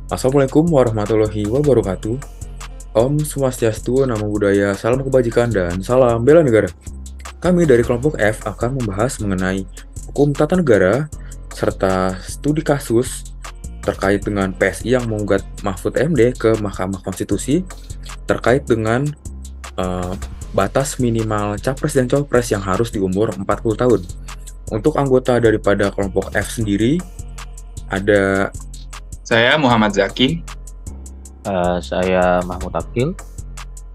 Assalamualaikum warahmatullahi wabarakatuh. Om Swastiastu, Namo Buddhaya, Salam Kebajikan, dan Salam Bela Negara. Kami dari kelompok F akan membahas mengenai hukum tata negara serta studi kasus terkait dengan PSI yang menggugat Mahfud MD ke Mahkamah Konstitusi terkait dengan eh, batas minimal capres dan cawapres yang harus di umur 40 tahun. Untuk anggota daripada kelompok F sendiri, ada Saya Muhammad Zaki. Saya Mahmud Akil.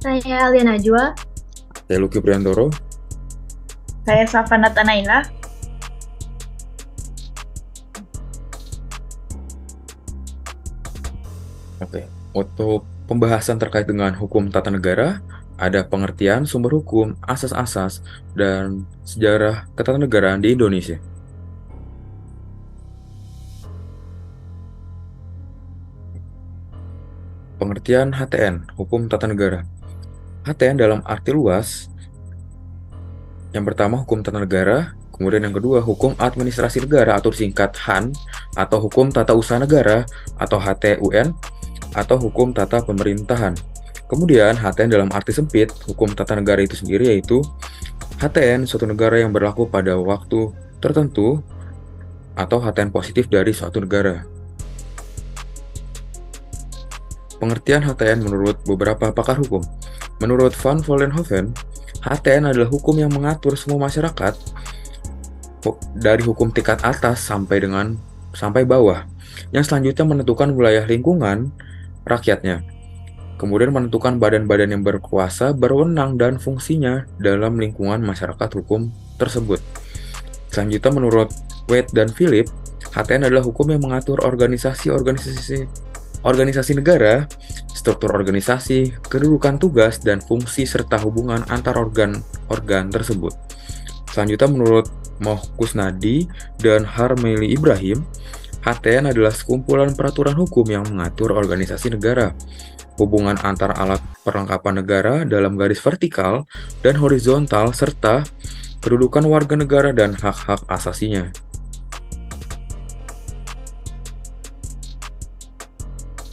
Saya Alia Najwa. saya Lucky Priantoro. Saya Safana Tanaila. Oke, untuk pembahasan terkait dengan hukum tata negara, ada pengertian sumber hukum, asas-asas, dan sejarah ketatanegaraan di Indonesia. Pengertian HTN, Hukum Tata Negara. HTN dalam arti luas, yang pertama hukum tata negara, kemudian yang kedua hukum administrasi negara atau singkat HAN, atau hukum tata usaha negara atau HTUN, atau hukum tata pemerintahan. Kemudian HTN dalam arti sempit, hukum tata negara itu sendiri yaitu HTN suatu negara yang berlaku pada waktu tertentu atau HTN positif dari suatu negara. Pengertian HTN menurut beberapa pakar hukum. Menurut Van Vollenhoven, HTN adalah hukum yang mengatur semua masyarakat dari hukum tingkat atas sampai bawah, yang selanjutnya menentukan wilayah lingkungan rakyatnya. Kemudian menentukan badan-badan yang berkuasa, berwenang, dan fungsinya dalam lingkungan masyarakat hukum tersebut. Selanjutnya menurut Wade dan Philip, HTN adalah hukum yang mengatur organisasi negara, struktur organisasi, kedudukan tugas, dan fungsi serta hubungan antar organ tersebut. Selanjutnya menurut Moh Kusnadi dan Harmeli Ibrahim, HTN adalah sekumpulan peraturan hukum yang mengatur organisasi negara, hubungan antar alat perlengkapan negara dalam garis vertikal dan horizontal, serta kedudukan warga negara dan hak-hak asasinya.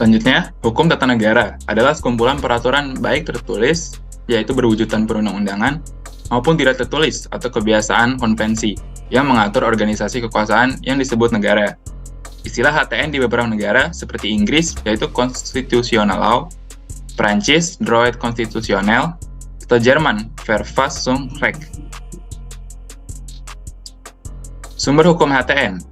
Selanjutnya, hukum tata negara adalah sekumpulan peraturan baik tertulis, yaitu berwujudan perundang-undangan, maupun tidak tertulis atau kebiasaan konvensi yang mengatur organisasi kekuasaan yang disebut negara. Istilah HTN di beberapa negara seperti Inggris yaitu Constitutional Law, Prancis Droit Constitutionnel, atau Jerman Verfassungsrecht. Sumber hukum HTN.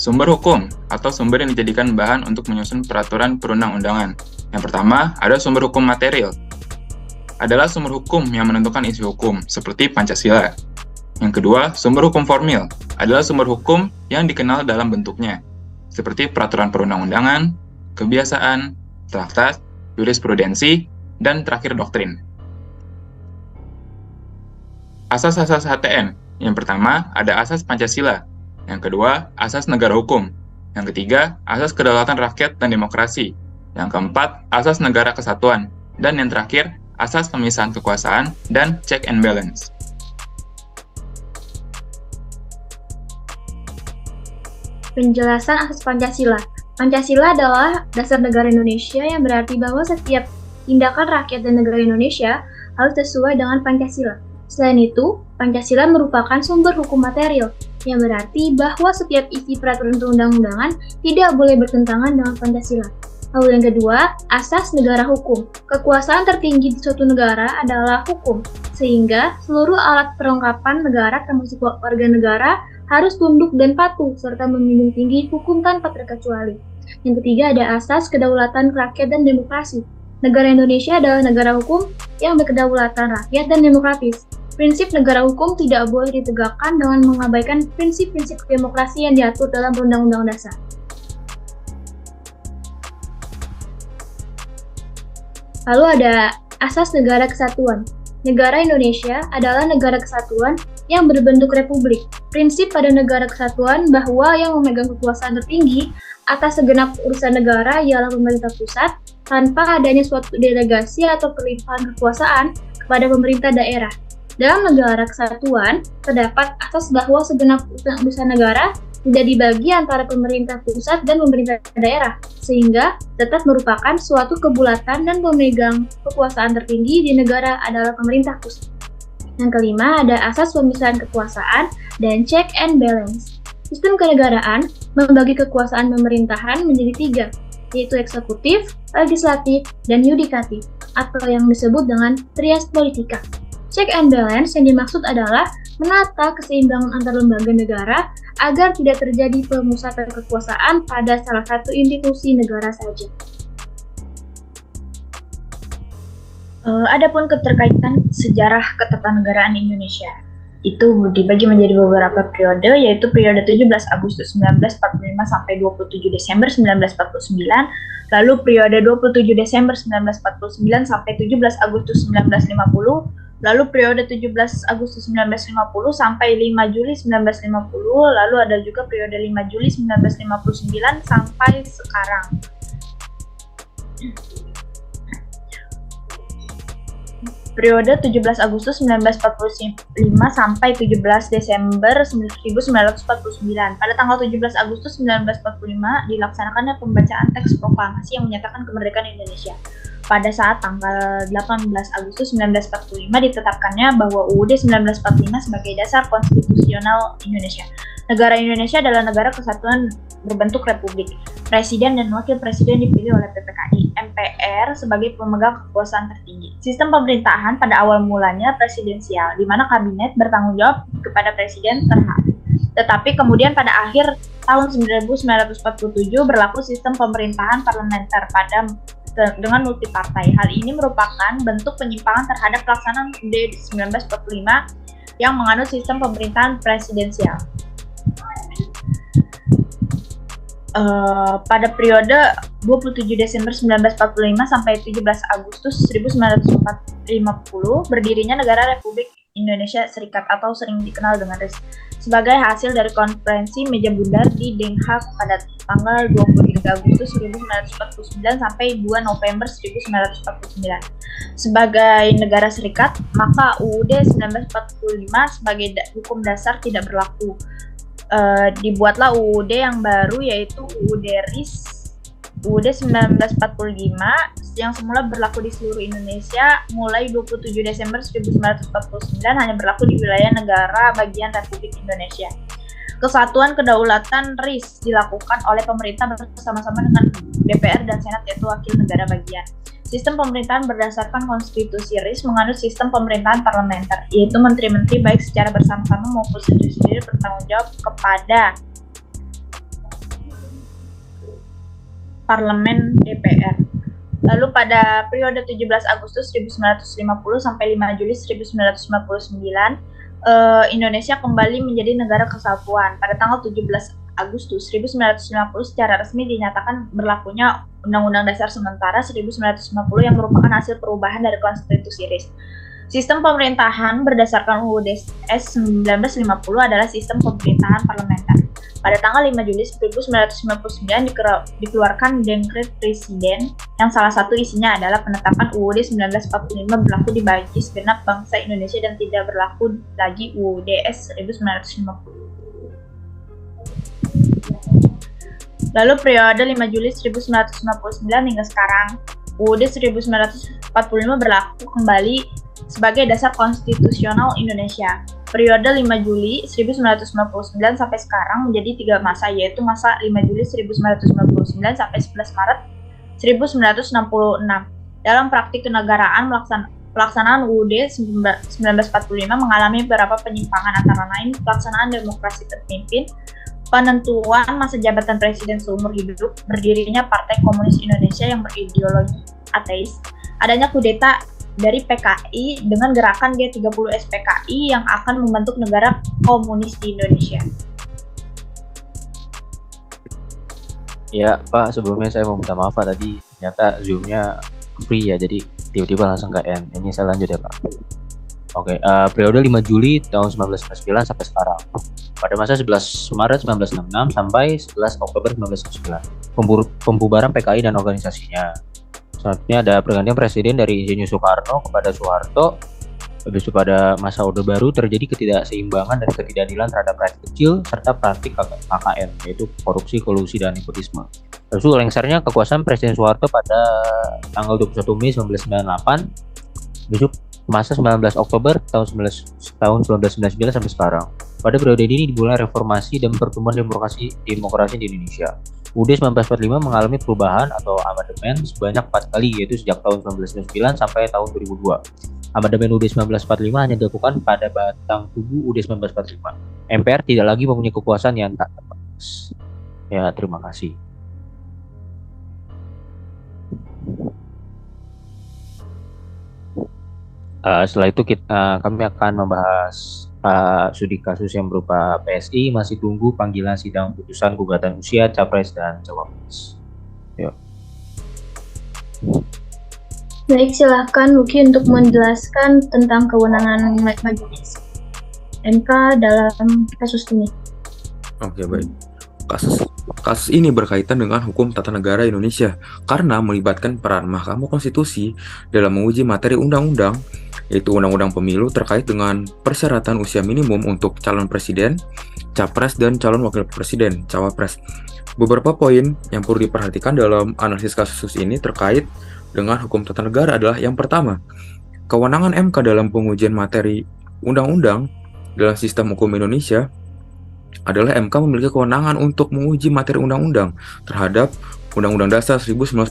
Sumber hukum atau sumber yang dijadikan bahan untuk menyusun peraturan perundang-undangan. Yang pertama, ada sumber hukum material. Adalah sumber hukum yang menentukan isi hukum, seperti Pancasila. Yang kedua, sumber hukum formil. Adalah sumber hukum yang dikenal dalam bentuknya, seperti peraturan perundang-undangan, kebiasaan, traktat, jurisprudensi, dan terakhir doktrin. Asas-asas HTN. Yang pertama, ada asas Pancasila. Yang kedua, asas negara hukum. Yang ketiga, asas kedaulatan rakyat dan demokrasi. Yang keempat, asas negara kesatuan. Dan yang terakhir, asas pemisahan kekuasaan dan check and balance. Penjelasan asas Pancasila. Pancasila adalah dasar negara Indonesia yang berarti bahwa setiap tindakan rakyat dan negara Indonesia harus sesuai dengan Pancasila. Selain itu, Pancasila merupakan sumber hukum material, yang berarti bahwa setiap isi peraturan perundang-undangan tidak boleh bertentangan dengan Pancasila. Lalu yang kedua, asas negara hukum. Kekuasaan tertinggi di suatu negara adalah hukum, sehingga seluruh alat perlengkapan negara termasuk warga negara harus tunduk dan patuh serta menjunjung tinggi hukum tanpa terkecuali. Yang ketiga ada asas kedaulatan rakyat dan demokrasi. Negara Indonesia adalah negara hukum yang berkedaulatan rakyat dan demokratis. Prinsip negara hukum tidak boleh ditegakkan dengan mengabaikan prinsip-prinsip demokrasi yang diatur dalam Undang-Undang Dasar. Lalu ada asas negara kesatuan. Negara Indonesia adalah negara kesatuan yang berbentuk republik. Prinsip pada negara kesatuan bahwa yang memegang kekuasaan tertinggi atas segenap urusan negara ialah pemerintah pusat tanpa adanya suatu delegasi atau perlimpahan kekuasaan kepada pemerintah daerah. Dalam negara kesatuan, terdapat asas bahwa segenap urusan negara tidak dibagi antara pemerintah pusat dan pemerintah daerah, sehingga tetap merupakan suatu kebulatan dan pemegang kekuasaan tertinggi di negara adalah pemerintah pusat. Yang kelima, ada asas pemisahan kekuasaan dan check and balance. Sistem kenegaraan membagi kekuasaan pemerintahan menjadi tiga, yaitu eksekutif, legislatif, dan yudikatif, atau yang disebut dengan trias politika. Check and balance yang dimaksud adalah menata keseimbangan antar lembaga negara agar tidak terjadi pemusatan kekuasaan pada salah satu institusi negara saja. Adapun keterkaitan sejarah ketatanegaraan Indonesia itu dibagi menjadi beberapa periode, yaitu periode 17 Agustus 1945 sampai 27 Desember 1949, lalu periode 27 Desember 1949 sampai 17 Agustus 1950, lalu periode 17 Agustus 1950 sampai 5 Juli 1950, lalu ada juga periode 5 Juli 1959 sampai sekarang. Periode 17 Agustus 1945 sampai 17 Desember 1949. Pada tanggal 17 Agustus 1945 dilaksanakannya pembacaan teks proklamasi yang menyatakan kemerdekaan Indonesia. Pada saat tanggal 18 Agustus 1945 ditetapkannya bahwa UUD 1945 sebagai dasar konstitusional Indonesia. Negara Indonesia adalah negara kesatuan berbentuk republik. Presiden dan wakil presiden dipilih oleh PPKI. MPR sebagai pemegang kekuasaan tertinggi. Sistem pemerintahan pada awal mulanya presidensial, di mana kabinet bertanggung jawab kepada presiden tetapi kemudian pada akhir tahun 1947 berlaku sistem pemerintahan parlementer dengan multipartai. Hal ini merupakan bentuk penyimpangan terhadap pelaksanaan UUD 1945 yang menganut sistem pemerintahan presidensial. Pada periode 27 Desember 1945 sampai 17 Agustus 1950 berdirinya Negara Republik Indonesia Serikat atau sering dikenal dengan RIS sebagai hasil dari konferensi meja bundar di Den Haag pada tanggal 23 Agustus 1949 sampai 2 November 1949. Sebagai negara serikat, maka UUD 1945 sebagai hukum dasar tidak berlaku. Dibuatlah UUD yang baru, yaitu UUD RIS UUD 1945 yang semula berlaku di seluruh Indonesia mulai 27 Desember 1949 hanya berlaku di wilayah negara bagian Republik Indonesia. Kesatuan kedaulatan RIS dilakukan oleh pemerintah bersama-sama dengan DPR dan Senat, yaitu wakil negara bagian. Sistem pemerintahan berdasarkan konstitusi RIS menganut sistem pemerintahan parlementer, yaitu menteri-menteri baik secara bersama-sama maupun sendiri-sendiri bertanggung jawab kepada parlemen DPR. Lalu pada periode 17 Agustus 1950 sampai 5 Juli 1959, Indonesia kembali menjadi negara kesatuan. Pada tanggal 17 Agustus 1950 secara resmi dinyatakan berlakunya Undang-Undang Dasar Sementara 1950 yang merupakan hasil perubahan dari Konstitusi RIS. Sistem pemerintahan berdasarkan UUD S 1950 adalah sistem pemerintahan parlementer. Pada tanggal 5 Juli 1959 dikeluarkan Dekret Presiden yang salah satu isinya adalah penetapan UUD 1945 berlaku bagi segenap bangsa Indonesia dan tidak berlaku lagi UUD S 1950. Lalu periode 5 Juli 1959 hingga sekarang, UUD 1945 berlaku kembali sebagai dasar konstitusional Indonesia. Periode 5 Juli 1959 sampai sekarang menjadi 3 masa, yaitu masa 5 Juli 1959 sampai 11 Maret 1966. Dalam praktik kenegaraan, pelaksanaan UUD 1945 mengalami beberapa penyimpangan, antara lain pelaksanaan demokrasi terpimpin, penentuan masa jabatan presiden seumur hidup, berdirinya Partai Komunis Indonesia yang berideologi ateis, adanya kudeta dari PKI dengan gerakan G30 SPKI yang akan membentuk negara komunis di Indonesia. Ya Pak, sebelumnya saya mau minta maaf Pak, tadi ternyata Zoom-nya free ya, jadi tiba-tiba langsung ke end. Ini saya lanjut ya Pak. Oke, periode 5 Juli tahun 1999 sampai sekarang. Pada masa 11 Maret 1966 sampai 11 Oktober 1999. Pembubaran PKI dan organisasinya. Selanjutnya ada pergantian presiden dari Insinyur Soekarno kepada Soeharto Habis itu pada masa Orde Baru terjadi ketidakseimbangan dan ketidakadilan terhadap rakyat kecil serta praktik KKN, yaitu korupsi, kolusi, dan nepotisme. Habis itu lengsernya kekuasaan Presiden Soeharto pada tanggal 21 Mei 1998, habis itu masa 19 Oktober tahun 1999 sampai sekarang. Pada periode ini dimulai reformasi dan pertumbuhan demokrasi di Indonesia. UUD 1945 mengalami perubahan atau amandemen sebanyak 4 kali, yaitu sejak tahun 1999 sampai tahun 2002. Amandemen UUD 1945 hanya dilakukan pada batang tubuh UUD 1945. MPR tidak lagi mempunyai kekuasaan yang tak terbatas. Ya, terima kasih. Setelah itu kami akan membahas studi kasus yang berupa PSI masih tunggu panggilan sidang putusan gugatan usia Capres dan Cawapres. Yuk. Baik, silahkan Luki untuk menjelaskan tentang kewenangan majelis MK dalam kasus ini. Oke, baik. Kasus ini berkaitan dengan hukum tata negara Indonesia karena melibatkan peran Mahkamah Konstitusi dalam menguji materi undang-undang, yaitu Undang-Undang Pemilu terkait dengan persyaratan usia minimum untuk calon presiden, capres, dan calon wakil presiden, cawapres. Beberapa poin yang perlu diperhatikan dalam analisis kasus ini terkait dengan hukum tata negara adalah yang pertama, kewenangan MK dalam pengujian materi undang-undang dalam sistem hukum Indonesia adalah MK memiliki kewenangan untuk menguji materi undang-undang terhadap Undang-Undang Dasar 1945.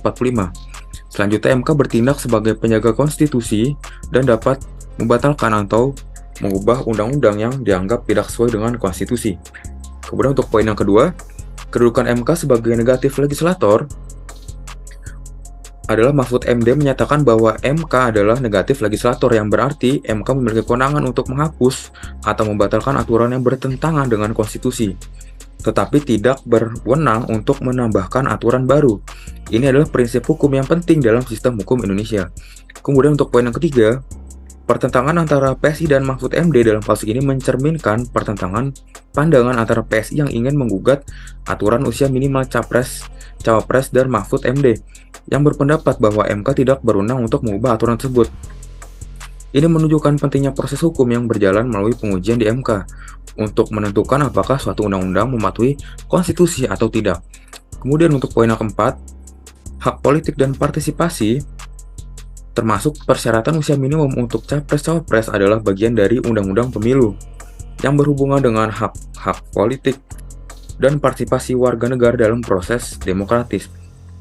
Selanjutnya, MK bertindak sebagai penjaga konstitusi dan dapat membatalkan atau mengubah undang-undang yang dianggap tidak sesuai dengan konstitusi. Kemudian untuk poin yang kedua, kedudukan MK sebagai negatif legislator adalah Mahfud MD menyatakan bahwa MK adalah negatif legislator, yang berarti MK memiliki kewenangan untuk menghapus atau membatalkan aturan yang bertentangan dengan konstitusi, tetapi tidak berwenang untuk menambahkan aturan baru. Ini adalah prinsip hukum yang penting dalam sistem hukum Indonesia. Kemudian untuk poin yang ketiga, pertentangan antara PSI dan Mahfud MD dalam kasus ini mencerminkan pertentangan pandangan antara PSI yang ingin menggugat aturan usia minimal capres, cawapres, dan Mahfud MD yang berpendapat bahwa MK tidak berwenang untuk mengubah aturan tersebut. Ini menunjukkan pentingnya proses hukum yang berjalan melalui pengujian di MK untuk menentukan apakah suatu undang-undang mematuhi konstitusi atau tidak. Kemudian untuk poin yang keempat, hak politik dan partisipasi termasuk persyaratan usia minimum untuk capres-cawapres adalah bagian dari Undang-Undang Pemilu yang berhubungan dengan hak politik dan partisipasi warga negara dalam proses demokratis.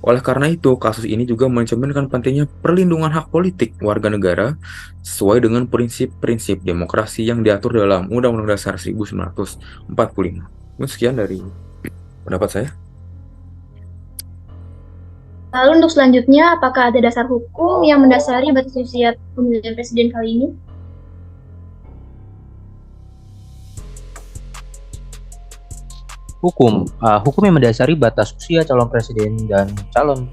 Oleh karena itu, kasus ini juga mencerminkan pentingnya perlindungan hak politik warga negara sesuai dengan prinsip-prinsip demokrasi yang diatur dalam Undang-Undang Dasar 1945. Sekian dari pendapat saya. Lalu untuk selanjutnya, apakah ada dasar hukum yang mendasari batas usia pemilihan presiden kali ini? Hukum yang mendasari batas usia calon presiden dan calon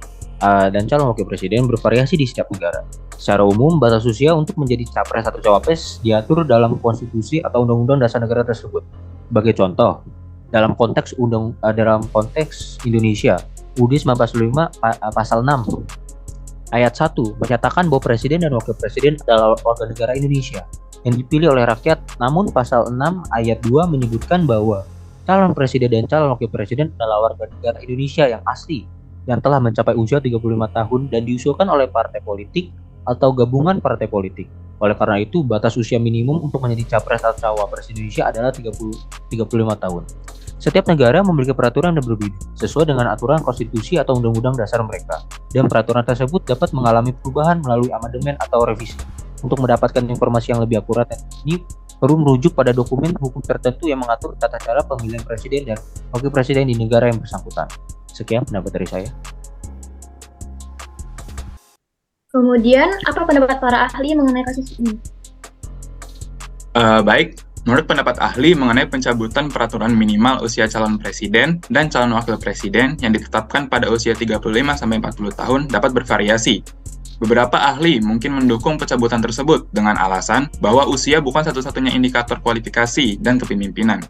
wakil presiden bervariasi di setiap negara. Secara umum, batas usia untuk menjadi capres atau cawapres diatur dalam konstitusi atau undang-undang dasar negara tersebut. Sebagai contoh, dalam konteks Indonesia, UUD 1945 pasal 6 ayat 1 menyatakan bahwa presiden dan wakil presiden adalah warga negara Indonesia yang dipilih oleh rakyat. Namun pasal 6 ayat 2 menyebutkan bahwa calon presiden dan calon wakil presiden adalah warga negara Indonesia yang asli yang telah mencapai usia 35 tahun dan diusulkan oleh partai politik atau gabungan partai politik. Oleh karena itu, batas usia minimum untuk menjadi capres atau cawapres Indonesia adalah 35 tahun. Setiap negara memiliki peraturan yang berbeda sesuai dengan aturan konstitusi atau undang-undang dasar mereka, dan peraturan tersebut dapat mengalami perubahan melalui amandemen atau revisi. Untuk mendapatkan informasi yang lebih akurat ini perlu merujuk pada dokumen hukum tertentu yang mengatur tata cara pemilihan presiden dan wakil presiden di negara yang bersangkutan. Sekian pendapat dari saya. Kemudian, apa pendapat para ahli mengenai kasus ini? Baik, menurut pendapat ahli mengenai pencabutan peraturan minimal usia calon presiden dan calon wakil presiden yang ditetapkan pada usia 35-40 tahun dapat bervariasi. Beberapa ahli mungkin mendukung pencabutan tersebut dengan alasan bahwa usia bukan satu-satunya indikator kualifikasi dan kepemimpinan.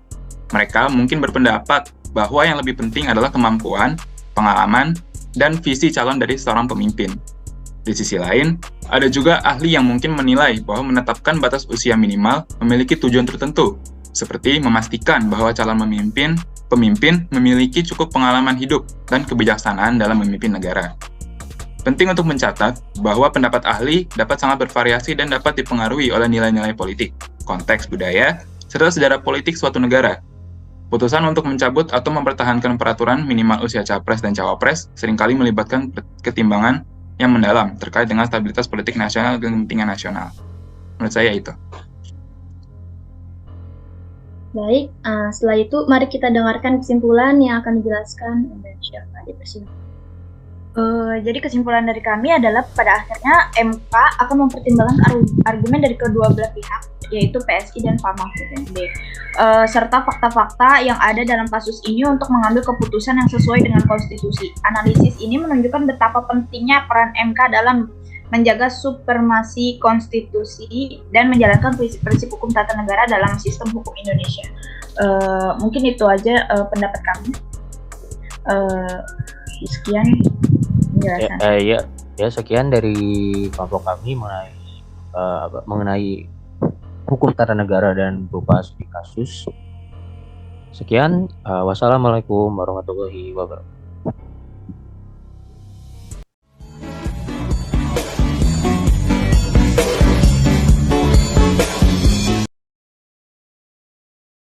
Mereka mungkin berpendapat bahwa yang lebih penting adalah kemampuan, pengalaman, dan visi calon dari seorang pemimpin. Di sisi lain, Ada juga ahli yang mungkin menilai bahwa menetapkan batas usia minimal memiliki tujuan tertentu, seperti memastikan bahwa calon pemimpin memiliki cukup pengalaman hidup dan kebijaksanaan dalam memimpin negara. Penting untuk mencatat bahwa pendapat ahli dapat sangat bervariasi dan dapat dipengaruhi oleh nilai-nilai politik, konteks budaya, serta sejarah politik suatu negara. Putusan untuk mencabut atau mempertahankan peraturan minimal usia capres dan cawapres seringkali melibatkan ketimbangan yang mendalam terkait dengan stabilitas politik nasional dan kepentingan nasional. Menurut saya itu. Baik, setelah itu mari kita dengarkan kesimpulan yang akan dijelaskan oleh Syafa di persidangan. Jadi kesimpulan dari kami adalah pada akhirnya MK akan mempertimbangkan argumen dari kedua belah pihak, yaitu PSI dan Pak Mahfud MD, serta fakta-fakta yang ada dalam kasus ini untuk mengambil keputusan yang sesuai dengan konstitusi. Analisis ini menunjukkan betapa pentingnya peran MK dalam menjaga supremasi konstitusi dan menjalankan prinsip-prinsip hukum tata negara dalam sistem hukum Indonesia. Mungkin itu aja pendapat kami. Sekian penjelasan. Ya sekian dari kelompok kami mengenai hukum tata negara dan berupa studi kasus. Sekian, wassalamualaikum warahmatullahi wabarakatuh.